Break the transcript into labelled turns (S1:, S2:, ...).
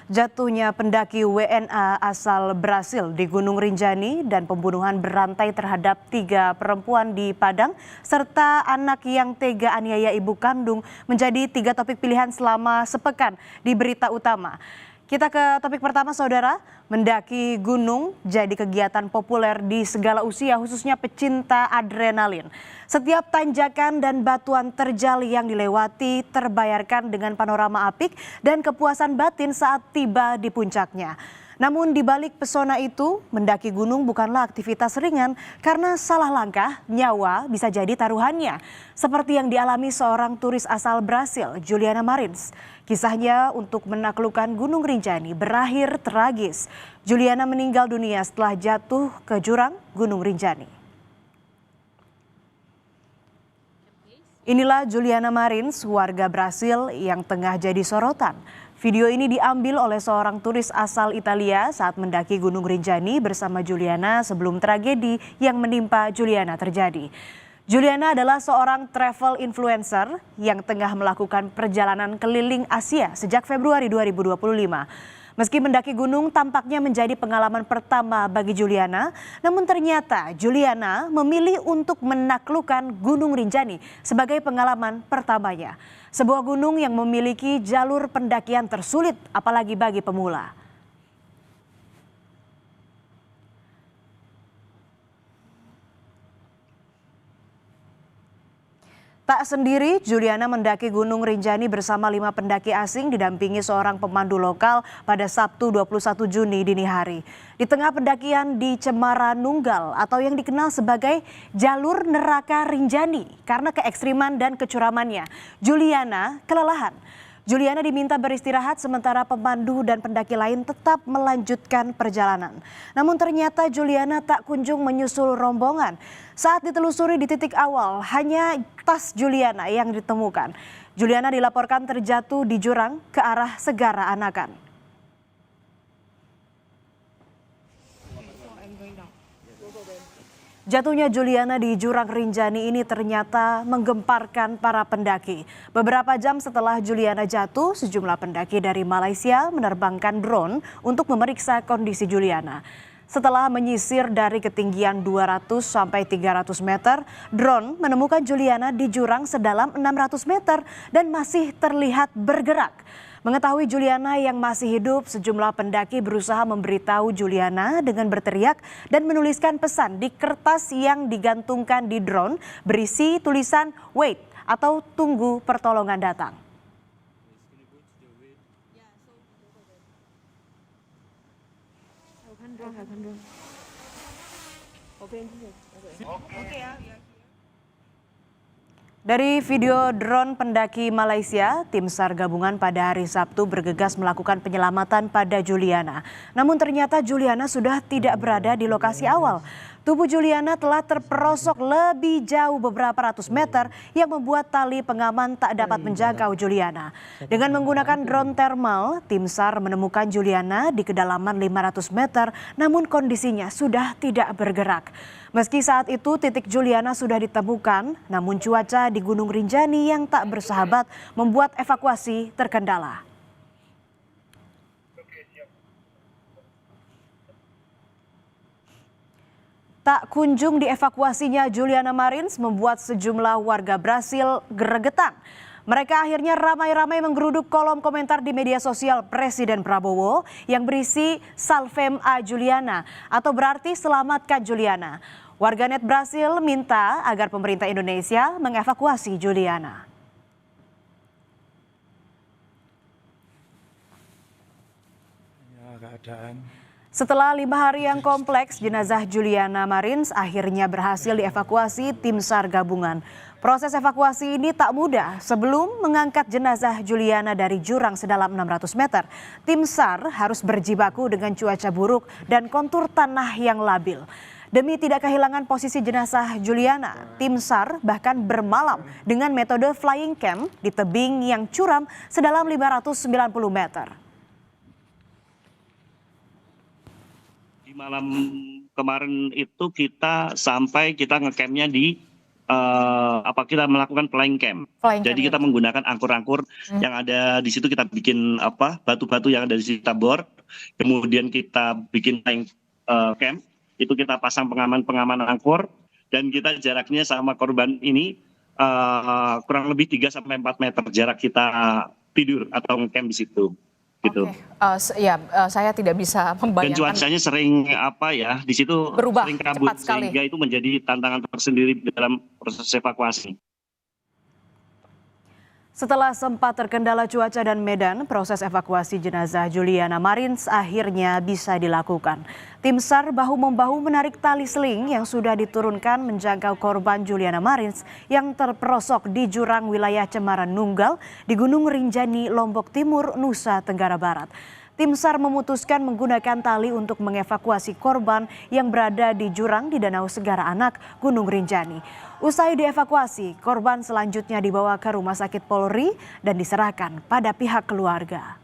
S1: Jatuhnya pendaki WNA asal Brasil di Gunung Rinjani dan pembunuhan berantai terhadap 3 perempuan di Padang serta anak yang tega aniaya ibu kandung menjadi 3 topik pilihan selama sepekan di berita utama. Kita ke topik pertama, saudara. Mendaki gunung jadi kegiatan populer di segala usia, khususnya pecinta adrenalin. Setiap tanjakan dan batuan terjal yang dilewati terbayarkan dengan panorama apik dan kepuasan batin saat tiba di puncaknya. Namun di balik pesona itu, mendaki gunung bukanlah aktivitas ringan karena salah langkah, nyawa bisa jadi taruhannya. Seperti yang dialami seorang turis asal Brasil, Juliana Marins. Kisahnya untuk menaklukkan Gunung Rinjani berakhir tragis. Juliana meninggal dunia setelah jatuh ke jurang Gunung Rinjani. Inilah Juliana Marins, warga Brasil yang tengah jadi sorotan. Video ini diambil oleh seorang turis asal Italia saat mendaki Gunung Rinjani bersama Juliana sebelum tragedi yang menimpa Juliana terjadi. Juliana adalah seorang travel influencer yang tengah melakukan perjalanan keliling Asia sejak Februari 2025. Meski mendaki gunung tampaknya menjadi pengalaman pertama bagi Juliana, namun ternyata Juliana memilih untuk menaklukkan Gunung Rinjani sebagai pengalaman pertamanya. Sebuah gunung yang memiliki jalur pendakian tersulit apalagi bagi pemula. Tak sendiri, Juliana mendaki Gunung Rinjani bersama 5 pendaki asing didampingi seorang pemandu lokal pada Sabtu 21 Juni dini hari. Di tengah pendakian di Cemara Nunggal atau yang dikenal sebagai Jalur Neraka Rinjani karena keekstriman dan kecuramannya, Juliana kelelahan. Juliana diminta beristirahat sementara pemandu dan pendaki lain tetap melanjutkan perjalanan. Namun ternyata Juliana tak kunjung menyusul rombongan. Saat ditelusuri di titik awal, hanya tas Juliana yang ditemukan. Juliana dilaporkan terjatuh di jurang ke arah Segara Anakan. Jatuhnya Juliana di jurang Rinjani ini ternyata menggemparkan para pendaki. Beberapa jam setelah Juliana jatuh, sejumlah pendaki dari Malaysia menerbangkan drone untuk memeriksa kondisi Juliana. Setelah menyisir dari ketinggian 200 sampai 300 meter, drone menemukan Juliana di jurang sedalam 600 meter dan masih terlihat bergerak. Mengetahui Juliana yang masih hidup, sejumlah pendaki berusaha memberitahu Juliana dengan berteriak dan menuliskan pesan di kertas yang digantungkan di drone berisi tulisan "Wait" atau "Tunggu pertolongan datang". Dari video drone pendaki Malaysia, tim SAR gabungan pada hari Sabtu bergegas melakukan penyelamatan pada Juliana. Namun ternyata Juliana sudah tidak berada di lokasi awal. Tubuh Juliana telah terperosok lebih jauh beberapa ratus meter yang membuat tali pengaman tak dapat menjangkau Juliana. Dengan menggunakan drone thermal, tim SAR menemukan Juliana di kedalaman 500 meter namun kondisinya sudah tidak bergerak. Meski saat itu titik Juliana sudah ditemukan, namun cuaca di Gunung Rinjani yang tak bersahabat membuat evakuasi terkendala. Tak kunjung dievakuasinya Juliana Marins membuat sejumlah warga Brasil gregetan. Mereka akhirnya ramai-ramai menggeruduk kolom komentar di media sosial Presiden Prabowo yang berisi "Salvem a Juliana" atau berarti "Selamatkan Juliana". Warganet Brasil minta agar pemerintah Indonesia mengevakuasi Juliana. Setelah 5 hari yang kompleks, jenazah Juliana Marins akhirnya berhasil dievakuasi tim SAR gabungan. Proses evakuasi ini tak mudah. Sebelum mengangkat jenazah Juliana dari jurang sedalam 600 meter, tim SAR harus berjibaku dengan cuaca buruk dan kontur tanah yang labil. Demi tidak kehilangan posisi jenazah Juliana, tim SAR bahkan bermalam dengan metode flying camp di tebing yang curam sedalam 590 meter.
S2: Di malam kemarin itu kita ngecampnya di kita melakukan flying camp.
S3: Flying
S2: Jadi
S3: camp
S2: kita
S3: ya.
S2: menggunakan angkur-angkur yang ada di situ, kita bikin batu-batu yang ada di situ kita bor, kemudian kita bikin flying camp, itu kita pasang pengaman angkur, dan kita jaraknya sama korban ini kurang lebih 3-4 meter jarak kita tidur atau ngecamp di situ. Gitu.
S3: Oke, saya tidak bisa
S2: Dan
S3: membayangkan.
S2: cuacanya sering di situ
S3: Berubah
S2: sering kabut,
S3: cepat sekali.
S2: sehingga itu menjadi tantangan tersendiri dalam proses evakuasi.
S1: Setelah sempat terkendala cuaca dan medan, proses evakuasi jenazah Juliana Marins akhirnya bisa dilakukan. Tim SAR bahu-membahu menarik tali seling yang sudah diturunkan menjangkau korban Juliana Marins yang terperosok di jurang wilayah Cemara Nunggal di Gunung Rinjani, Lombok Timur, Nusa Tenggara Barat. Tim SAR memutuskan menggunakan tali untuk mengevakuasi korban yang berada di jurang di Danau Segara Anak, Gunung Rinjani. Usai dievakuasi, korban selanjutnya dibawa ke Rumah Sakit Polri dan diserahkan pada pihak keluarga.